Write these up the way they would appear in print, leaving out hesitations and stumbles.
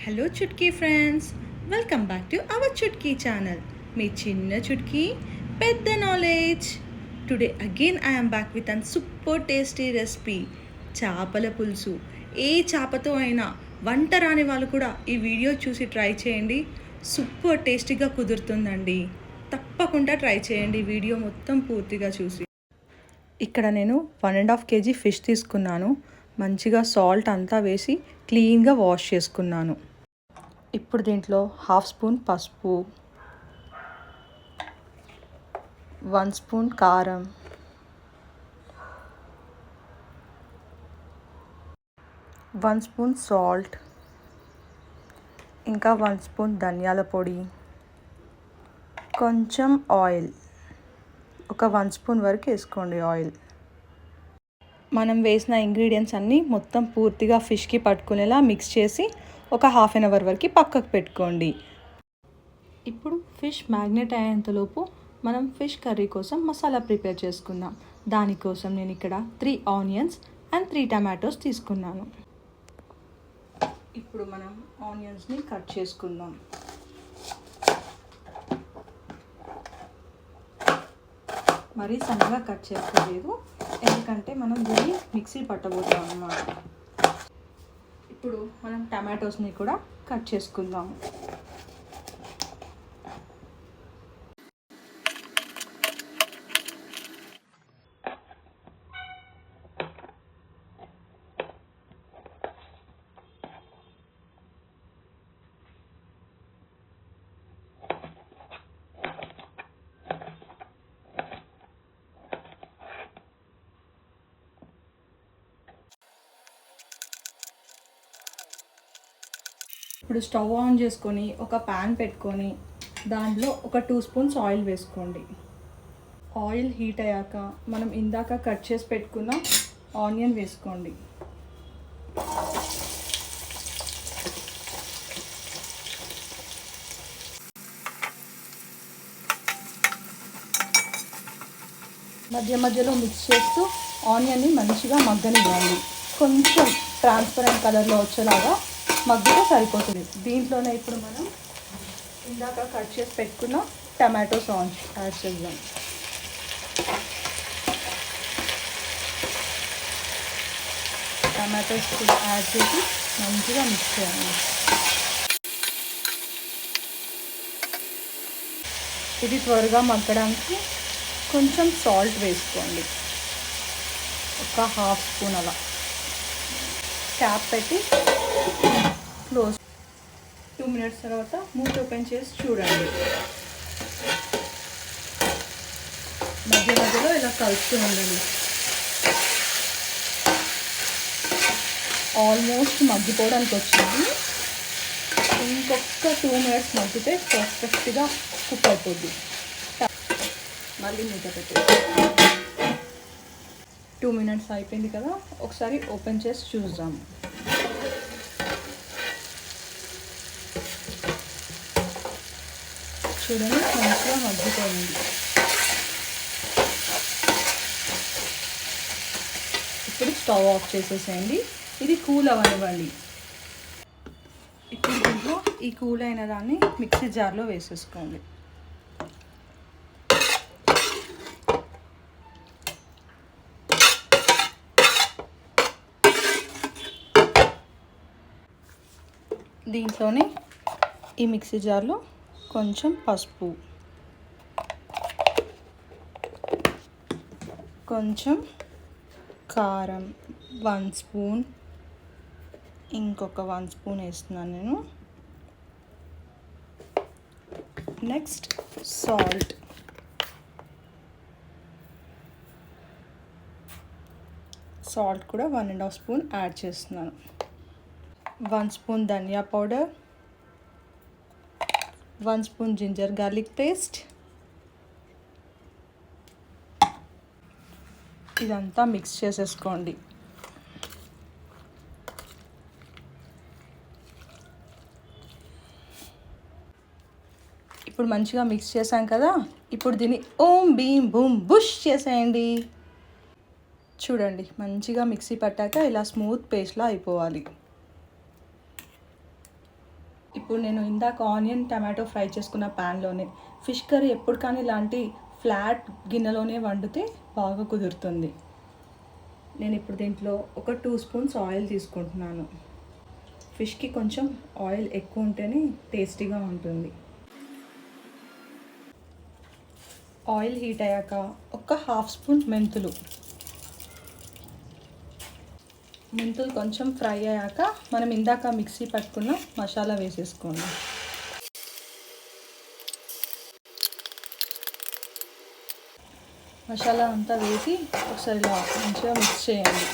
Hello Chutki friends, welcome back to our Chutki channel. మీ చిన్న చుట్కీ పెద్ద knowledge. Today again I am back with an super tasty recipe, చేపల పులుసు. ఏ చేపతో అయినా వంట రాని వాళ్ళు కూడా ఈ వీడియో చూసి ట్రై చేయండి. సూపర్ టేస్టీగా కుదురుతుందండి. తప్పకుండా ట్రై చేయండి వీడియో మొత్తం పూర్తిగా చూసి. ఇక్కడ నేను 1.5 kg ఫిష్ తీసుకున్నాను. మంచిగా సాల్ట్ అంతా వేసి క్లీన్గా వాష్ చేసుకున్నాను. ఇప్పుడు దీంట్లో 1/2 స్పూన్ పసుపు, 1 స్పూన్ కారం, 1 స్పూన్ సాల్ట్, ఇంకా 1 స్పూన్ ధనియాల పొడి, కొంచెం ఆయిల్, ఒక 1 స్పూన్ వరకు వేసుకోండి ఆయిల్. మనం వేసిన ఇంగ్రీడియంట్స్ అన్నీ మొత్తం పూర్తిగా ఫిష్కి పట్టుకునేలా మిక్స్ చేసి ఒక 1/2 అవర్ వరకు పక్కకు పెట్టుకోండి. ఇప్పుడు ఫిష్ మ్యాగ్నెట్ అయ్యేంతలోపు మనం ఫిష్ కర్రీ కోసం మసాలా ప్రిపేర్ చేసుకుందాం. దానికోసం నేను ఇక్కడ 3 ఆనియన్స్ అండ్ 3 టమాటోస్ తీసుకున్నాను. ఇప్పుడు మనం ఆనియన్స్ని కట్ చేసుకుందాం. మరీ సన్నగా కట్ చేసుకోలేదు, ఎందుకంటే మనం దీన్ని మిక్సీ పట్టబోతాం అన్నమాట. ఇప్పుడు మనం టమాటోస్ని కూడా కట్ చేసుకుందాము. ఇప్పుడు స్టవ్ ఆన్ చేసుకొని ఒక ప్యాన్ పెట్టుకొని దాంట్లో ఒక 2 స్పూన్స్ ఆయిల్ వేసుకోండి. ఆయిల్ హీట్ అయ్యాక మనం ఇందాక కట్ చేసి పెట్టుకున్న ఆనియన్ వేసుకోండి. మధ్య మధ్యలో మిక్స్ చేస్తూ ఆనియన్ని మంచిగా మగ్గనివ్వండి. కొంచెం ట్రాన్స్పరెంట్ కలర్లో వచ్చేలాగా మగ్గితే సరిపోతుంది. దీంట్లోనే ఇప్పుడు మనం ఇందాక కట్ చేసి పెట్టుకున్న టమాటో సాస్ యాడ్ చేద్దాం. టమాటోస్ కూడా యాడ్ చేసి మంచిగా మిక్స్ చేయాలి. ఇది త్వరగా మగ్గడానికి కొంచెం సాల్ట్ వేసుకోండి, ఒక 1/2 స్పూన్ అలా. క్యాప్ పెట్టి క్లోజ్. 2 మినిట్స్ తర్వాత మూత ఓపెన్ చేసి చూడండి. మధ్య మధ్యలో ఇలా కలుపుతూ ఉండండి. ఆల్మోస్ట్ మగ్గిపోవడానికి వచ్చింది. ఇంకొక 2 మినిట్స్ మగ్గితే పర్ఫెక్ట్గా కుక్ అయిపోద్ది. మళ్ళీ మూత పెట్టేసి 2 మినిట్స్ అయిపోయింది కదా, ఒకసారి ఓపెన్ చేసి చూద్దాం. చూడండి, మంచిగా మగ్గిపోయింది. ఇప్పుడు స్టవ్ ఆఫ్ చేసేసేయండి. ఇది కూల్ అవ్వనివ్వండి. ఇప్పుడు దీంట్లో ఈ కూల్ అయిన దాన్ని మిక్సీ జార్లో వేసేసుకోండి. దీంట్లోనే ఈ మిక్సీ జార్లో కొంచెం పసుపు, కొంచెం కారం 1 స్పూన్, ఇంకొక 1 స్పూన్ వేస్తున్నాను నేను. నెక్స్ట్ సాల్ట్, సాల్ట్ కూడా 1.5 స్పూన్ యాడ్ చేస్తున్నాను. 1 స్పూన్ ధనియా powder, 1 spoon ginger garlic paste. ఇదంతా మిక్స్ చేసేసుకోండి. ఇప్పుడు మంచిగా మిక్స్ చేసాం కదా, ఇప్పుడు దీన్ని ఓం భీమ్ బూమ్ బుష్ చేసేయండి. చూడండి, మంచిగా మిక్సీ పట్టాక ఇలా స్మూత్ పేస్ట్లా అయిపోవాలి. ఇప్పుడు నేను ఇందాక ఆనియన్ టమాటో ఫ్రై చేసుకున్న ప్యాన్లోనే ఫిష్ కర్రీ ఎప్పుడు కానీ ఇలాంటి ఫ్లాట్ గిన్నెలోనే వండితే బాగా కుదురుతుంది. నేను ఇప్పుడు దీంట్లో ఒక 2 స్పూన్స్ ఆయిల్ తీసుకుంటున్నాను. ఫిష్కి కొంచెం ఆయిల్ ఎక్కువ ఉంటేనే టేస్టీగా ఉంటుంది. ఆయిల్ హీట్ అయ్యాక ఒక 1/2 స్పూన్ మెంతులు కొంచెం ఫ్రై అయ్యాక మనం ఇందాక మిక్సీ పట్టుకున్న మసాలా వేసేసుకోండి. మసాలా అంతా వేసి ఒకసారి ఇలా మంచిగా మిక్స్ చేయండి.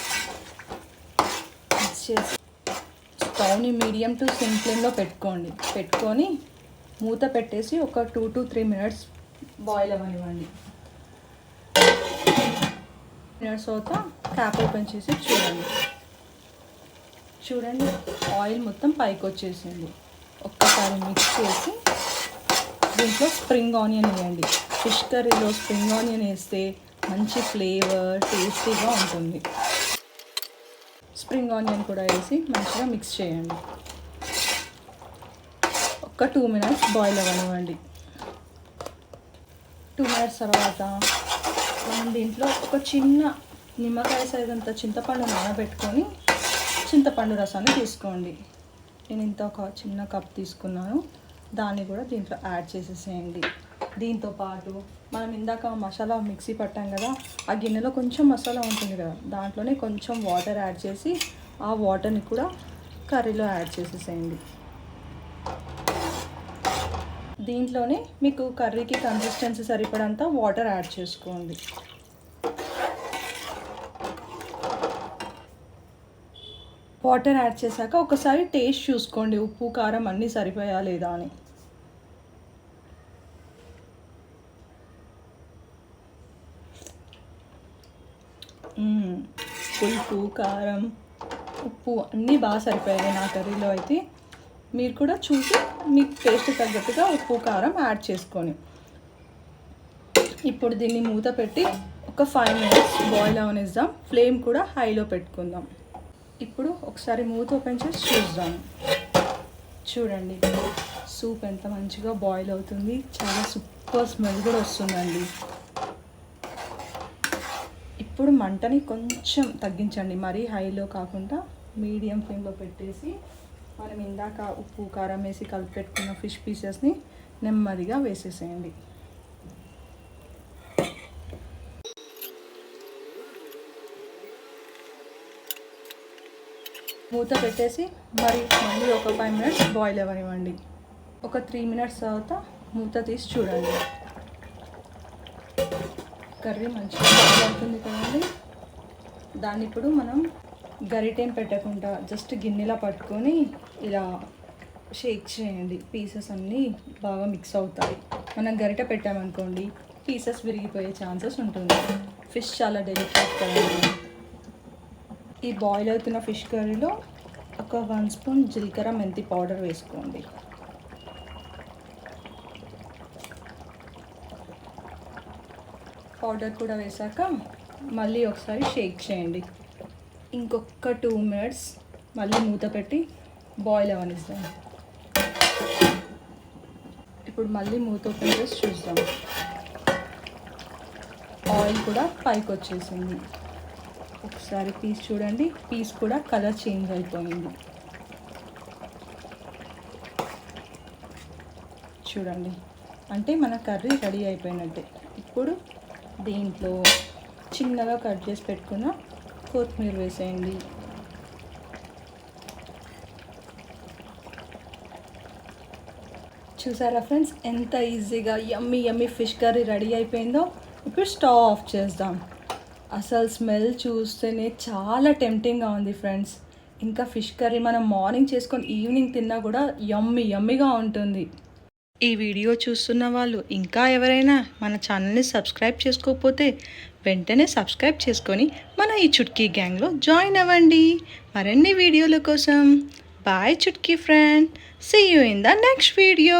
మిక్స్ చేసి స్టవ్ని మీడియం టు సిమ్ ఫ్లేమ్లో పెట్టుకొని మూత పెట్టేసి ఒక 2 to 3 మినిట్స్ బాయిల్ అవ్వనివ్వండి. మినిట్స్ తర్వాత క్యాప్ ఓపెన్ చేసి చూడండి ఆయిల్ మొత్తం పైకి వచ్చేసింది. ఒక్కసారి మిక్స్ చేసి దీంట్లో స్ప్రింగ్ ఆనియన్ వేయండి. ఫిష్ కర్రీలో స్ప్రింగ్ ఆనియన్ వేస్తే మంచి ఫ్లేవర్ టేస్టీగా ఉంటుంది. స్ప్రింగ్ ఆనియన్ కూడా వేసి మంచిగా మిక్స్ చేయండి. ఒక 2 మినిట్స్ బాయిల్ అవ్వనివ్వండి. 2 మినిట్స్ తర్వాత మనం దీంట్లో ఒక చిన్న నిమ్మకాయ సైజ్ అంత చింతపండు నానబెట్టుకొని చింతపండు రసాన్ని తీసుకోండి. నేను ఇంత ఒక చిన్న కప్ తీసుకున్నాను. దాన్ని కూడా దీంట్లో యాడ్ చేసేసేయండి. దీంతోపాటు మనం ఇందాక మసాలా మిక్సీ పట్టాం కదా, ఆ గిన్నెలో కొంచెం మసాలా ఉంటుంది కదా, దాంట్లోనే కొంచెం వాటర్ యాడ్ చేసి ఆ వాటర్ని కూడా కర్రీలో యాడ్ చేసేసేయండి. దీంట్లోనే మీకు కర్రీకి కన్సిస్టెన్సీ సరిపడంత వాటర్ యాడ్ చేసుకోండి. వాటర్ యాడ్ చేశాక ఒకసారి టేస్ట్ చూసుకోండి, ఉప్పు కారం అన్నీ సరిపోయా లేదా అని. పులుపు కారం ఉప్పు అన్నీ బాగా సరిపోయాయి నా కర్రీలో అయితే. మీరు కూడా చూసి మీకు టేస్ట్ తగ్గట్టుగా ఉప్పు కారం యాడ్ చేసుకొని ఇప్పుడు దీన్ని మూత పెట్టి ఒక 5 మినిట్స్ బాయిల్ అవనిద్దాం. ఫ్లేమ్ కూడా హైలో పెట్టుకుందాం. ఇప్పుడు ఒకసారి మూత ఓపెన్ చేసి చూడండి సూప్ ఎంత మంచిగా బాయిల్ అవుతుంది. చాలా సూపర్ స్మెల్ కూడా వస్తుందండి. ఇప్పుడు మంటని కొంచెం తగ్గించండి, మరీ హైలో కాకుండా మీడియం ఫ్లేమ్లో పెట్టేసి మనం ఇందాక ఉప్పు కారం వేసి కలిపి పెట్టుకున్న ఫిష్ పీసెస్ని నెమ్మదిగా వేసేసేయండి. మూత పెట్టేసి మళ్ళీ ఒక 5 మినిట్స్ బాయిల్ అవ్వనివ్వండి. ఒక 3 మినిట్స్ తర్వాత మూత తీసి చూడండి. కర్రీ మంచిగా బాయిల్ అవుతుంది కదండి. దాన్ని ఇప్పుడు మనం గరిటెం పెట్టకుండా జస్ట్ గిన్నెలా పట్టుకొని ఇలా షేక్ చేయండి. పీసెస్ అన్నీ బాగా మిక్స్ అవుతాయి. మనం గరిటె పెట్టామనుకోండి పీసెస్ విరిగిపోయే ఛాన్సెస్ ఉంటుంది. ఫిష్ చాలా డెలికేట్ కదండి. ఈ బాయిల్ అవుతున్న ఫిష్ కర్రీలో ఒక 1 స్పూన్ జీలకర్ర మెంతి పౌడర్ వేసుకోండి. పౌడర్ కూడా వేసాక మళ్ళీ ఒకసారి షేక్ చేయండి. ఇంకొక 2 మినిట్స్ మళ్ళీ మూత పెట్టి బాయిల్ అవనిస్తాం. ఇప్పుడు మళ్ళీ మూత ఓపెన్ చేసి చూద్దాం. ఆయిల్ కూడా పైకి వచ్చేసింది. ఒకసారి పీస్ చూడండి, పీస్ కూడా కలర్ చేంజ్ అయిపోయింది. చూడండి అంటే మన కర్రీ రెడీ అయిపోయినట్టే. ఇప్పుడు దీంట్లో చిన్నగా కట్ చేసి పెట్టుకున్న కొత్తిమీర వేసేయండి. చూసారా ఫ్రెండ్స్ ఎంత ఈజీగా యమ్మీ ఫిష్ కర్రీ రెడీ అయిపోయిందో. ఇప్పుడు స్టవ్ ఆఫ్ చేద్దాం. అసలు స్మెల్ చూస్తేనే చాలా టెంప్టింగ్గా ఉంది ఫ్రెండ్స్. ఇంకా ఫిష్ కర్రీ మనం మార్నింగ్ చేసుకొని ఈవినింగ్ తిన్నా కూడా యమ్మీగా ఉంటుంది. ఈ వీడియో చూస్తున్న వాళ్ళు ఇంకా ఎవరైనా మన ఛానల్ని సబ్స్క్రైబ్ చేసుకోకపోతే వెంటనే సబ్స్క్రైబ్ చేసుకొని మన ఈ చుట్కీ గ్యాంగ్లో జాయిన్ అవ్వండి మరిన్ని వీడియోల కోసం. Bye Chutki friend, see you in the next video.